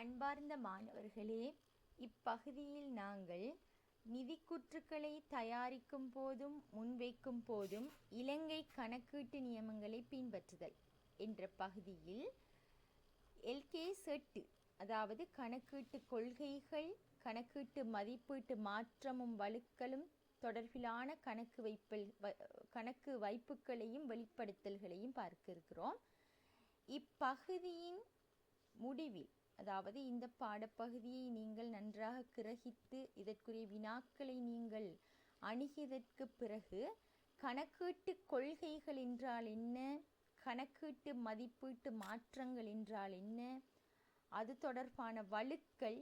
அன்பார்ந்த மாணவர்களே, இப்பகுதியில் நாங்கள் நிதிக்கூற்றுக்களை தயாரிக்கும் போதும் முன்வைக்கும் போதும் இலங்கை கணக்கீட்டு நியமங்களை பின்பற்றுதல் என்ற பகுதியில் LKS 8, அதாவது கணக்கீட்டு கொள்கைகள், கணக்கீட்டு மதிப்பீட்டு மாற்றமும் வழுக்கலும் தொடர்பிலான கணக்கு வைப்புகளையும் வெளிப்படுத்தல்களையும் பார்க்க இருக்கிறோம். இப்பகுதியின் முடிவில், அதாவது இந்த பாடப்பகுதியை நீங்கள் நன்றாக கிரகித்து இதற்குரிய வினாக்களை நீங்கள் அணுகியதற்கு பிறகு கணக்கீட்டு கொள்கைகள் என்றால் என்ன, கணக்கீட்டு மதிப்பீட்டு மாற்றங்கள் என்றால் என்ன, அது தொடர்பான வழுக்கல்,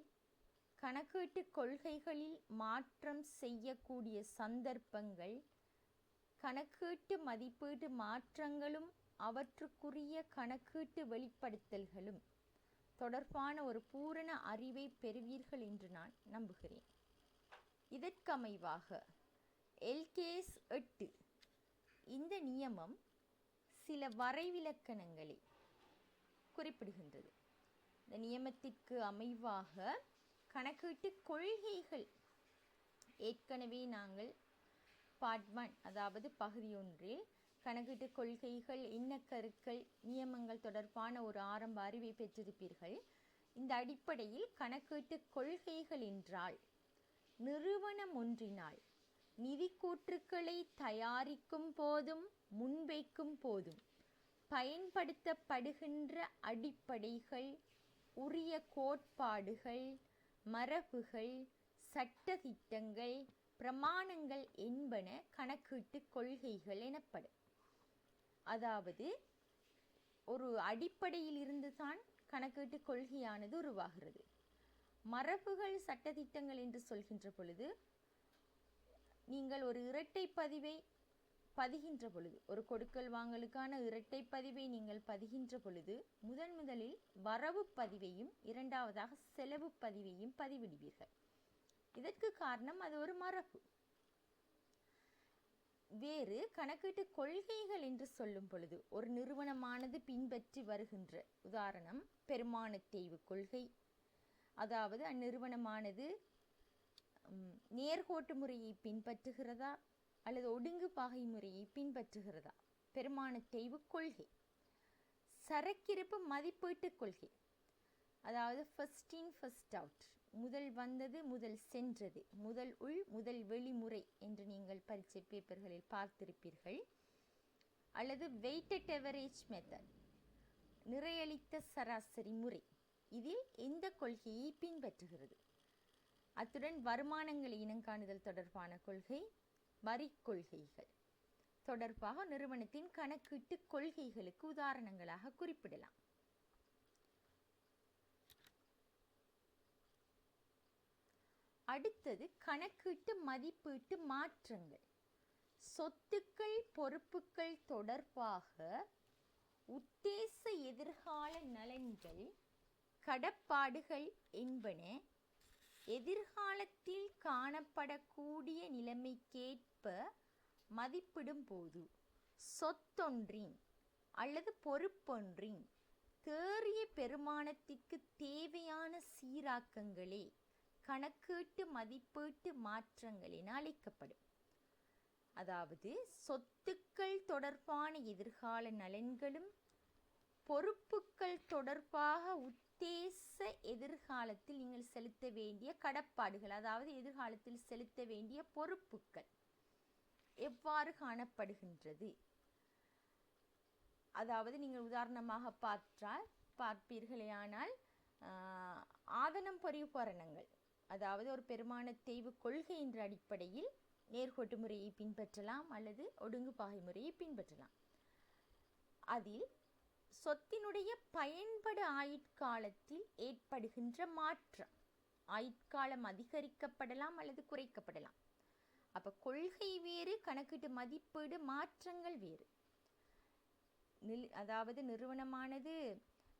கணக்கீட்டு கொள்கைகளில் மாற்றம் செய்யக்கூடிய சந்தர்ப்பங்கள், கணக்கீட்டு மதிப்பீட்டு மாற்றங்களும் அவற்றுக்குரிய கணக்கீட்டு வெளிப்படுத்தல்களும் தொடர்பான ஒரு பூரண அறிவை பெறுவீர்கள் என்று நான் நம்புகிறேன். இதற்கமைவாக LKS 8 இந்த நியமம் சில வரைவிலக்கணங்களை குறிப்பிடுகின்றது. இந்த நியமத்திற்கு அமைவாக கணக்கீட்டு கொள்கைகள் ஏற்கனவே நாங்கள் பார்ட் 1, அதாவது பகுதி 1 கணக்கீட்டு கொள்கைகள், எண்ணக்கருக்கள், நியமங்கள் தொடர்பான ஒரு ஆரம்ப அறிவை பெற்றிருப்பீர்கள். இந்த அடிப்படையில் கணக்கீட்டு கொள்கைகள் என்றால் நிறுவனம் ஒன்றினால் நிதிக்கூற்றுக்களை தயாரிக்கும் போதும் முன்வைக்கும் போதும் பயன்படுத்தப்படுகின்ற அடிப்படைகள், உரிய கோட்பாடுகள், மரபுகள், சட்டதிட்டங்கள், பிரமாணங்கள் என்பன கணக்கீட்டு கொள்கைகள் எனப்படும். அதாவது ஒரு அடிப்படையில் இருந்து தான் கணக்கீட்டு கொள்கையானது உருவாகிறது. மரபுகள், சட்டதிட்டங்கள் என்று சொல்கின்ற பொழுது நீங்கள் ஒரு இரட்டை பதிவை பதிகின்ற பொழுது, ஒரு கொடுக்கல் வாங்கலுக்கான இரட்டை பதிவை நீங்கள் பதிகின்ற பொழுது முதலில் வரவு பதிவையும் இரண்டாவதாக செலவு பதிவையும் பதிவிடுவீர்கள். இதற்கு காரணம் அது ஒரு மரபு. வேறு கணக்கீட்டு கொள்கைகள் என்று சொல்லும் பொழுது ஒரு நிறுவனமானது பின்பற்றி வருகின்ற, உதாரணம் பெருமான தேய்வு கொள்கை, அதாவது அந்நிறுவனமானது நேர்கோட்டு முறையை பின்பற்றுகிறதா அல்லது ஒடுங்கு பாகை முறையை பின்பற்றுகிறதா, பெருமான தேய்வு கொள்கை. சரக்கிருப்பு மதிப்பீட்டு கொள்கை, அதாவது ஃபர்ஸ்ட் இன் ஃபர்ஸ்ட் அவுட், முதல் வந்தது முதல் சென்றது, முதல் உள் முதல் வெளிமுறை என்று நீங்கள் பரீட்சை பேப்பர்களில் பார்த்திருப்பீர்கள். அல்லது வெயிட்டட் எவரேஜ் மெத்தட், நிறையளித்த சராசரி முறை. இதில் எந்த கொள்கையை பின்பற்றுகிறது? அத்துடன் வருமானங்களை இனங்காணுதல் தொடர்பான கொள்கை, வரி கொள்கைகள் தொடர்பாக நிறுவனத்தின் கணக்கீட்டு கொள்கைகளுக்கு உதாரணங்களாக குறிப்பிடலாம். அடுத்தது கணக்கீட்டு மதிப்பீட்டு மாற்றங்கள். சொத்துக்கள், பொறுப்புகள் தொடர்பாக உத்தேச எதிர்கால நலன்கள், கடப்பாடுகள் என்பன எதிர்காலத்தில் காணப்படக்கூடிய நிலைமைக்கேற்ப மதிப்பிடும் போது சொத்தொன்றின் அல்லது பொறுப்பொன்றின் தேறிய பெருமானத்திற்கு தேவையான சீராக்கங்களே கணக்கீட்டு மதிப்பீட்டு மாற்றங்கள் என அழைக்கப்படும். அதாவது சொத்துக்கள் தொடர்பான எதிர்கால நலன்களும் பொறுப்புகள் தொடர்பாக உத்தேச எதிர்காலத்தில் நீங்கள் செலுத்த வேண்டிய கடப்பாடுகள், அதாவது எதிர்காலத்தில் செலுத்த வேண்டிய பொறுப்புகள் எவ்வாறு காணப்படுகின்றது. அதாவது நீங்கள் உதாரணமாக பார்ப்பீர்களேயானால் ஆதனம் பரிபூரணங்கள், அதாவது ஒரு பெருமான தேய்வு கொள்கை என்ற அடிப்படையில் நேர்கோட்டு முறையை பின்பற்றலாம் அல்லது ஒடுங்கு பாகை முறையை பின்பற்றலாம். அதில் சொத்தினுடைய பயன்படு ஆயுட்காலத்தில் ஏற்படுகின்ற மாற்றம், ஆயுட்காலம் அதிகரிக்கப்படலாம் அல்லது குறைக்கப்படலாம். அப்போ கொள்கை வேறு, கணக்கீட்டு மதிப்பீடு மாற்றங்கள் வேறு. அதாவது நிறுவனமானது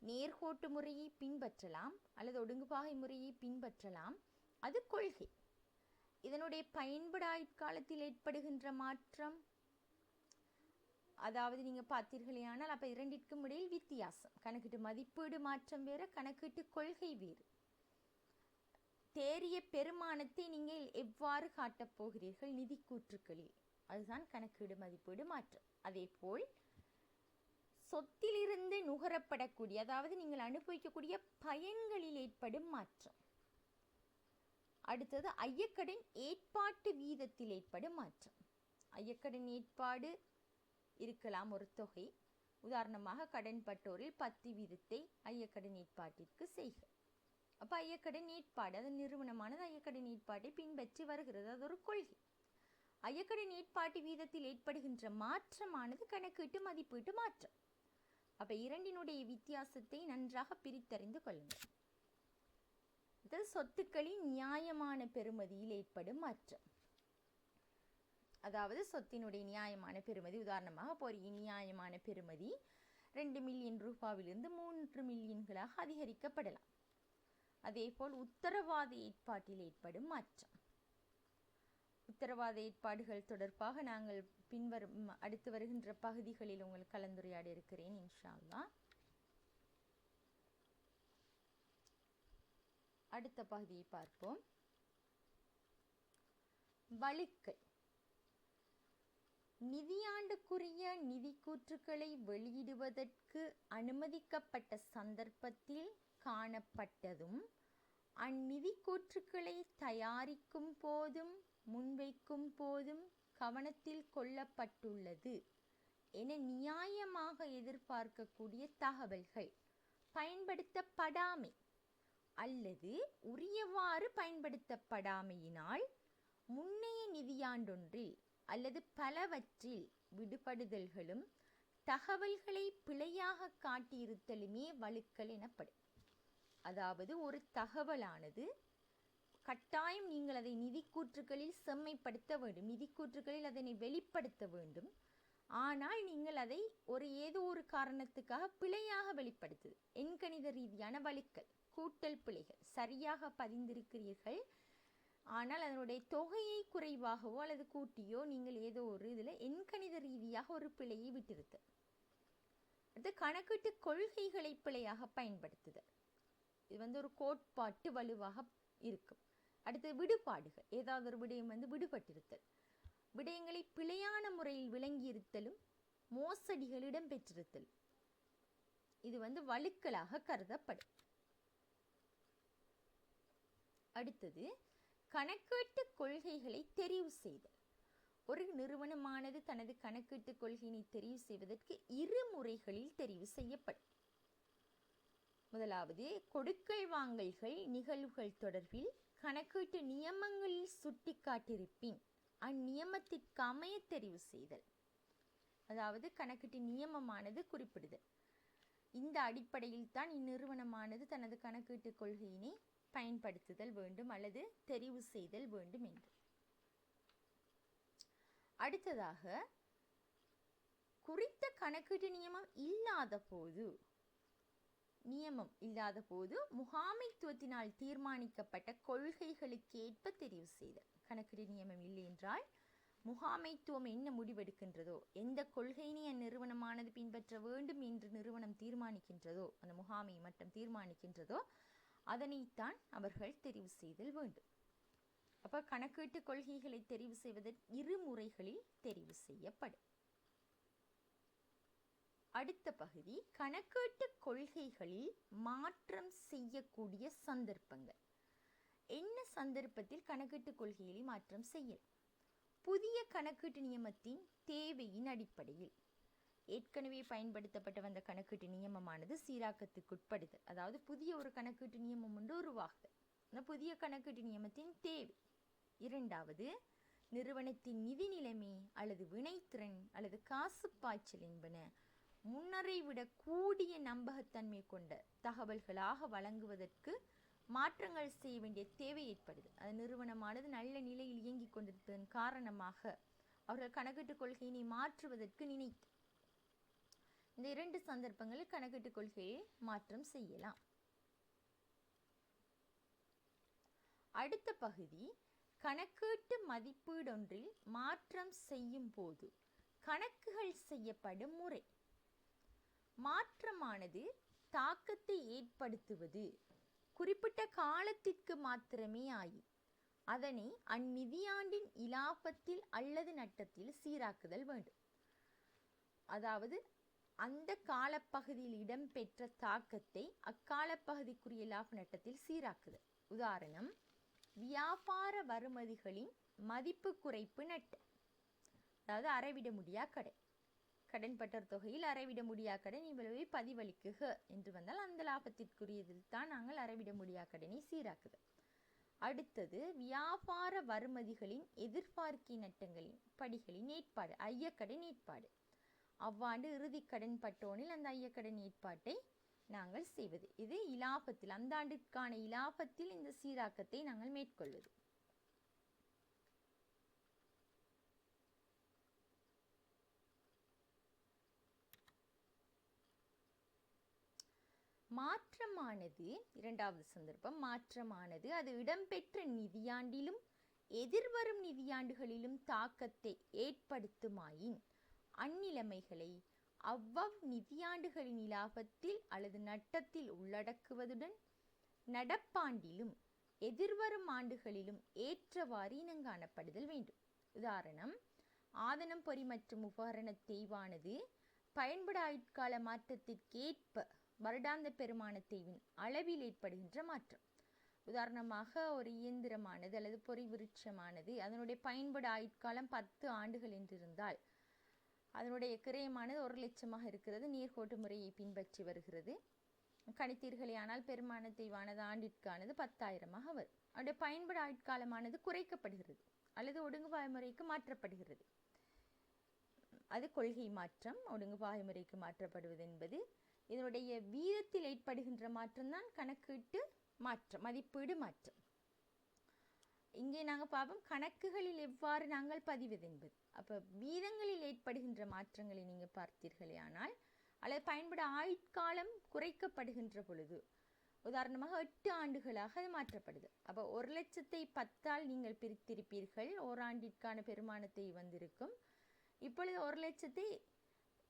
நேர்கோட்டு முறையை பின்பற்றலாம் அல்லது ஒடுங்குபாகை முறையை பின்பற்றலாம், அது கொள்கை. இதனுடைய பயன்படு ஆயுட்காலத்தில் ஏற்படுகின்ற மாற்றம் அதாவது நீங்கள் பார்த்தீர்களேயானால் அப்போ இரண்டிற்கும் இடையில் வித்தியாசம். கணக்கீட்டு மதிப்பீடு மாற்றம் வேறு, கணக்கீட்டு கொள்கை வேறு. தேறிய பெருமானத்தை நீங்கள் எவ்வாறு காட்டப் போகிறீர்கள் நிதி கூற்றுக்களில், அதுதான் கணக்கீடு மதிப்பீடு மாற்றம். அதே போல் சொத்திலிருந்து நுகரப்படக்கூடிய, அதாவது நீங்கள் அனுபவிக்கக்கூடிய பயன்களில் ஏற்படும் மாற்றம். அடுத்தது ஐயக்கடன் ஏற்பாட்டு வீதத்தில் ஏற்படும் மாற்றம். ஐயக்கடன் ஏற்பாடு இருக்கலாம் ஒரு தொகை, உதாரணமாக கடன்பட்டோரில் 10 வீதத்தை ஐயக்கடன் ஏற்பாட்டிற்கு செய்க. அப்போ ஐயக்கடன் ஏற்பாடு, அது நிறுவனமானது ஐயக்கடன் ஏற்பாட்டை பின்பற்றி வருகிறது, அது ஒரு கொள்கை. ஐயக்கடன் ஏற்பாட்டு வீதத்தில் ஏற்படுகின்ற மாற்றமானது கணக்கீட்டு மதிப்பீட்டு மாற்றம். அப்போ இரண்டினுடைய வித்தியாசத்தை நன்றாக பிரித்தறிந்து கொள்ளுங்கள். இது சொத்துக்களின் நியாயமான பெறுமதியில் ஏற்படும் மாற்றம். அதாவது சொத்தினுடைய நியாயமான பெறுமதி, உதாரணமாக பொறியின் நியாயமான பெறுமதி 2 மில்லியன் ரூபாவிலிருந்து 3 மில்லியன்களாக அதிகரிக்கப்படலாம். அதே போல் உத்தரவாத ஏற்பாட்டில் ஏற்படும் மாற்றம். உத்தரவாத ஏற்பாடுகள் தொடர்பாக நாங்கள் பின்வரும் அடுத்து வருகின்ற பகுதிகளில் உங்கள் கலந்துரையாட இருக்கிறேன் இன்ஷா அல்லாஹ். அடுத்த பகுதியை பார்ப்போம். வழுக்கல். நிதியாண்டுக்குரிய நிதி கூற்றுக்களை வெளியிடுவதற்கு அனுமதிக்கப்பட்ட சந்தர்ப்பத்தில் காணப்பட்டதும் அந்நிதி கூற்றுக்களை தயாரிக்கும் போதும் முன்வைக்கும் போதும் கவனத்தில் கொள்ளப்பட்டுள்ளது என நியாயமாக எதிர்பார்க்கக்கூடிய தகவல்கள் பயன்படுத்தப்படாமை அல்லது உரியவாறு பயன்படுத்தப்படாமையினால் முன்னைய நிதியாண்டொன்றில் அல்லது பலவற்றில் விடுபடுதல்களும் தகவல்களை பிழையாக காட்டியிருத்தலுமே வழுக்கல் எனப்படும். அதாவது ஒரு தகவலானது கட்டாயம் நீங்கள் அதை நிதி கூற்றுக்களில் செம்மைப்படுத்த வேண்டும், நிதி கூற்றுக்களில் அதனை வெளிப்படுத்த வேண்டும். ஆனால் நீங்கள் அதை ஏதோ ஒரு காரணத்துக்காக பிழையாக வெளிப்படுத்துது, எண்கணித ரீதியான வழுக்கல், கூட்டல் பிழைகள். சரியாக பதிந்திருக்கிறீர்கள், ஆனால் அதனுடைய தொகையை குறைவாகவோ அல்லது கூட்டியோ நீங்கள் ஏதோ ஒரு இதில் எண்கணித ரீதியாக ஒரு பிழையை விட்டிருத்தல். அடுத்து கணக்கீட்டு கொள்கைகளை பிழையாக பயன்படுத்துதல், இது ஒரு கோட்பாட்டு வலுவாக இருக்கும். அடுத்து விடுபாடுகள், ஏதாவது ஒரு விடயம் விடுபட்டிருத்தல், விடயங்களை பிழையான முறையில் விளங்கியிருத்தலும் மோசடிகள் இடம்பெற்றிருத்தல், இது வழுக்கலாக கருதப்படும். அடுத்தது கணக்கீட்டு கொள்கைகளை தெரிவு செய்தல். ஒரு நிறுவனமானது தனது கணக்கீட்டு கொள்கையினை தெரிவு செய்வதற்கு 2 முறைகளில் தெரிவு செய்யப்படும். முதலாவது, கொடுக்கல் வாங்கல்கள் நிகழ்வுகள் தொடர்பில் கணக்கீட்டு நியமங்களில் சுட்டிக்காட்டியிருப்பின் அந்நியமத்திற்கு அமைய தெரிவு செய்தல். அதாவது கணக்கீட்டு நியமமானது குறிப்பிடுதல், இந்த அடிப்படையில் தான் இந்நிறுவனமானது தனது கணக்கீட்டு கொள்கையினை பயன்படுத்துதல் வேண்டும் அல்லது தெரிவு செய்தல் வேண்டும் என்று. அடுத்ததாக, குறித்த கணக்கீட்டு நியமம் இல்லாத போது முகாமைத்துவத்தினால் தீர்மானிக்கப்பட்ட கொள்கைகளுக்கு ஏற்ப தெரிவு செய்தல். கணக்கீட்டு நியமம் இல்லை என்றால் முகாமைத்துவம் என்ன முடிவெடுக்கின்றதோ, எந்த கொள்கையினை அந்நிறுவனமானது பின்பற்ற வேண்டும் என்று நிறுவனம் தீர்மானிக்கின்றதோ, அந்த முகாமை மட்டும் தீர்மானிக்கின்றதோ அதனைத்தான் அவர்கள் தெரிவு செய்தல் வேண்டும். அப்போ கணக்கீட்டு கொள்கைகளை தெரிவு செய்வதற்கு 2 முறைகளில் தெரிவு செய்யப்படும். அடுத்த பகுதி, கணக்கீட்டு கொள்கைகளில் மாற்றம் செய்யக்கூடிய சந்தர்ப்பங்கள். என்ன சந்தர்ப்பத்தில் கணக்கீட்டு கொள்கைகளை மாற்றம் செய்யலாம்? புதிய கணக்கீட்டு நியமத்தின் தேவையின் அடிப்படையில். ஏற்கனவே பயன்படுத்தப்பட்ட வந்த கணக்கீட்டு நியமமானது சீராக்கத்துக்குட்படுதல், அதாவது புதிய ஒரு கணக்கீட்டு நியமம் ஒன்று உருவாகுது, அந்த புதிய கணக்கீட்டு நியமத்தின் தேவை. 2வது, நிறுவனத்தின் நிதி நிலைமை அல்லது வினைத்திறன் அல்லது காசு பாய்ச்சல் என்பன முன்னரை விட கூடிய நம்பகத்தன்மை கொண்ட தகவல்களாக வழங்குவதற்கு மாற்றங்கள் செய்ய வேண்டிய தேவை ஏற்படுது. அது நிறுவனமானது நல்ல நிலையில் இயங்கிக் கொண்டிருப்பதன் காரணமாக அவர்கள் கணக்கீட்டு கொள்கையினை மாற்றுவதற்கு நினைத்து இந்த 2 சந்தர்ப்பங்களில் கணக்கீட்டு கொள்கையை மாற்றம் செய்யலாம். அடுத்த பகுதி, கணக்கீட்டு மதிப்பீடொன்றில் மாற்றம் செய்யும் போது கணக்குகள் செய்யப்படும் முறை. மாற்றமானது தாக்கத்தை ஏற்படுத்துவது குறிப்பிட்ட காலத்திற்கு மாத்திரமே ஆயின் அதனை அந்நிதியாண்டின் இலாபத்தில் அல்லது நட்டத்தில் சீராக்குதல் வேண்டும். அதாவது அந்த காலப்பகுதியில் இடம்பெற்ற தாக்கத்தை அக்காலப்பகுதிக்குரிய லாப நட்டத்தில் சீராக்குதல். உதாரணம், வியாபார வருமதிகளின் மதிப்பு குறைப்பு நட்டம். அதாவது அறவிட முடியா கடன், கடன் பட்டர் தொகையில் அறவிட முடியா கடன் இவ்வளவை பதிவளிக்குக என்று வந்தால் அந்த லாபத்திற்குரியதில் தான் நாங்கள் அறவிட முடியா கடனை சீராக்குதல். அடுத்தது, வியாபார வருமதிகளின் எதிர்பார்க்கை நட்டங்களின் படிகளின் ஏற்பாடு, ஐயக்கடன் ஏற்பாடு. அவ்வாண்டு இறுதி கடன் பட்டோனில் அந்த ஐயக்கடன் ஏற்பாட்டை நாங்கள் செய்வது. இது இலாபத்தில், அந்த ஆண்டிற்கான இலாபத்தில் இந்த சீராக்கத்தை நாங்கள் மேற்கொள்வது. மாற்றமானது, இரண்டாவது சந்தர்ப்பம், மாற்றமானது அது இடம்பெற்ற நிதியாண்டிலும் எதிர்வரும் நிதியாண்டுகளிலும் தாக்கத்தை ஏற்படுத்துமாயின் அந்நிலைமைகளை அவ்வவ் நிதியாண்டுகளின் இலாபத்தில் அல்லது நட்டத்தில் உள்ளடக்குவதுடன் நடப்பாண்டிலும் எதிர்வரும் ஆண்டுகளிலும் ஏற்றவாறு இனங்காணப்படுதல் வேண்டும். உதாரணம், ஆதனம் பொறி மற்றும் உபகரண தேய்வானது பயன்பட ஆயுட்கால மாற்றத்திற்கேற்ப வருடாந்த பெருமான தேய்வின் அளவில் ஏற்படுகின்ற மாற்றம். உதாரணமாக, ஒரு இயந்திரமானது அல்லது பொறி விருட்சமானது அதனுடைய பயன்பட ஆயுட்காலம் 10 ஆண்டுகள் என்றிருந்தால் அதனுடைய கிரயமானது 1 லட்சமாக இருக்கிறது, நேர்கோட்டு முறையை பின்பற்றி வருகிறது. கணித்தீர்களே ஆனால் பெருமான தேய்வானது ஆண்டிற்கானது 10,000 வரும். அதனுடைய பயன்பட ஆயுட்காலமானது குறைக்கப்படுகிறது அல்லது ஒடுங்குபாய் முறைக்கு மாற்றப்படுகிறது. அது கொள்கை மாற்றம். ஒடுங்குபாய் முறைக்கு மாற்றப்படுவது என்பது இதனுடைய வீதத்தில் ஏற்படுகின்ற மாற்றம்தான் கணக்கீட்டு மாற்றம், மதிப்பீடு மாற்றம். இங்கே நாங்கள் பார்ப்போம் கணக்குகளில் எவ்வாறு நாங்கள் பதிவது என்பது. அப்போ வீதங்களில் ஏற்படுகின்ற மாற்றங்களை நீங்கள் பார்த்தீர்களே ஆனால், அல்லது பயன்பட ஆயுட்காலம் குறைக்கப்படுகின்ற பொழுது, உதாரணமாக 8 ஆண்டுகளாக அது மாற்றப்படுது. அப்போ 1 லட்சத்தை 10ஆல் நீங்கள் பிரித்திருப்பீர்கள், ஓராண்டிற்கான பெருமானத்தை வந்திருக்கும். இப்பொழுது 1 லட்சத்தை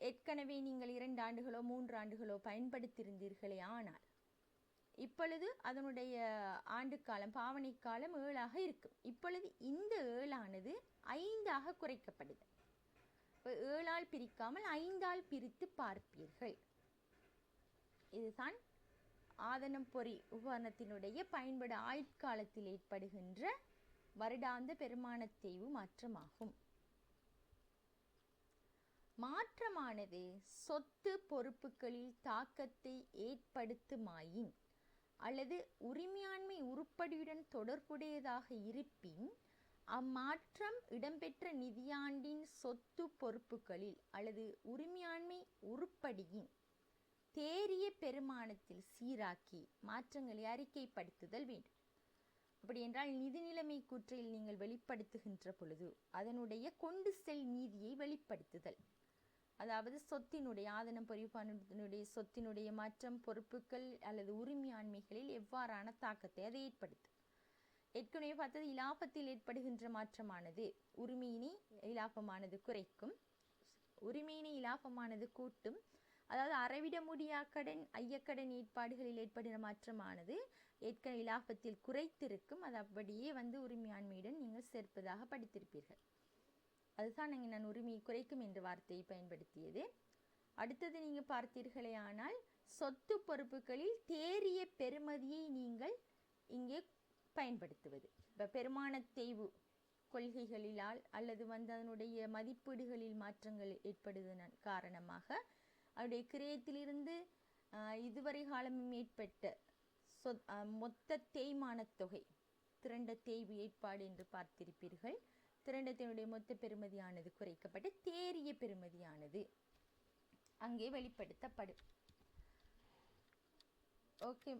ஏற்கனவே நீங்கள் 2 ஆண்டுகளோ 3 ஆண்டுகளோ பயன்படுத்தியிருந்தீர்களே ஆனால் இப்பொழுது அதனுடைய ஆண்டு காலம், பாவனை காலம் 7ஆக இருக்கும். இப்பொழுது இந்த 7ஆனது 5ஆக குறைக்கப்படுது. இப்போ 7ஆல் பிரிக்காமல் 5ஆல் பிரித்து பார்ப்பீர்கள். இதுதான் ஆதனம் பொறி உபகரணத்தினுடைய பயன்பட ஆயுட்காலத்தில் ஏற்படுகின்ற வருடாந்த பெருமான தேய்வு மாற்றமாகும். மாற்றமானது சொத்து பொறுப்புகளில் தாக்கத்தை ஏற்படுத்துமாயின் அல்லது உரிமையாண்மை உருப்படியுடன் தொடர்புடையதாக இருப்பின் அம்மாற்றம் இடம்பெற்ற நிதியாண்டின் சொத்து பொறுப்புகளில் அல்லது உரிமையாண்மை உருப்படியின் தேறிய பெருமானத்தில் சீராக்கி மாற்றங்களை அறிக்கைப்படுத்துதல் வேண்டும். அப்படி என்றால் நிதி நிலைமை கூற்றில் நீங்கள் வெளிப்படுத்துகின்ற பொழுது அதனுடைய கொண்டு செல் நீதியை வெளிப்படுத்துதல். அதாவது சொத்தினுடைய, ஆதனம் பொறிப்பானுடைய சொத்தினுடைய மாற்றம் பொறுப்புகள் அல்லது உரிமையாண்மைகளில் எவ்வாறான தாக்கத்தை அதை ஏற்படுத்தும். ஏற்கனவே பார்த்தது இலாபத்தில் ஏற்படுகின்ற மாற்றமானது உரிமையினை இலாபமானது குறைக்கும், உரிமையினை இலாபமானது கூட்டும். அதாவது அறவிட முடியா கடன், ஐயக்கடன் ஏற்பாடுகளில் ஏற்படுகிற மாற்றமானது ஏற்கனவே இலாபத்தில் குறைத்திருக்கும். அது அப்படியே உரிமையாண்மையுடன் நீங்கள் சேர்ப்பதாக படித்திருப்பீர்கள். அதுதான் நான் உரிமையை குறைக்கும் என்ற வார்த்தையை பயன்படுத்தியது. அடுத்தது நீங்கள் பார்த்தீர்களே ஆனால் சொத்து பொறுப்புகளில் தேறிய பெறுமதியை நீங்கள் இங்கே பயன்படுத்துவது. இப்போ பெருமான தேய்வு கொள்கைகளிலால் அல்லது அதனுடைய மதிப்பீடுகளில் மாற்றங்கள் ஏற்படுவதன் காரணமாக அவருடைய கிரயத்திலிருந்து இதுவரை காலமும் ஏற்பட்ட மொத்த தேய்மான தொகை, திரண்ட தேய்வு ஏற்பாடு என்று பார்த்திருப்பீர்கள். திரண்டத்தினுடைய மொத்த பெறுமதியானது குறைக்கப்பட்டு தேறிய பெறுமதியானது அங்கே வெளிப்படுத்தப்படும். ஓகே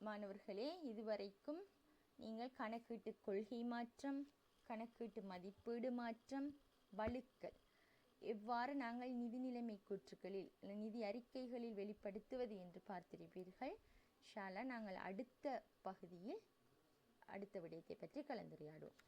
மாணவர்களே, இதுவரைக்கும் நீங்கள் கணக்கீட்டு கொள்கை மாற்றம், கணக்கீட்டு மதிப்பீடு மாற்றம், வழுக்கல் எவ்வாறு நாங்கள் நிதி நிலைமை கூற்றுகளில் நிதி அறிக்கைகளில் வெளிப்படுத்துவது என்று பார்த்திருப்பீர்கள். இன்ஷா அல்லாஹ் நாங்கள் அடுத்த பகுதியில் அடுத்த விடயத்தை பற்றி கலந்துரையாடுவோம்.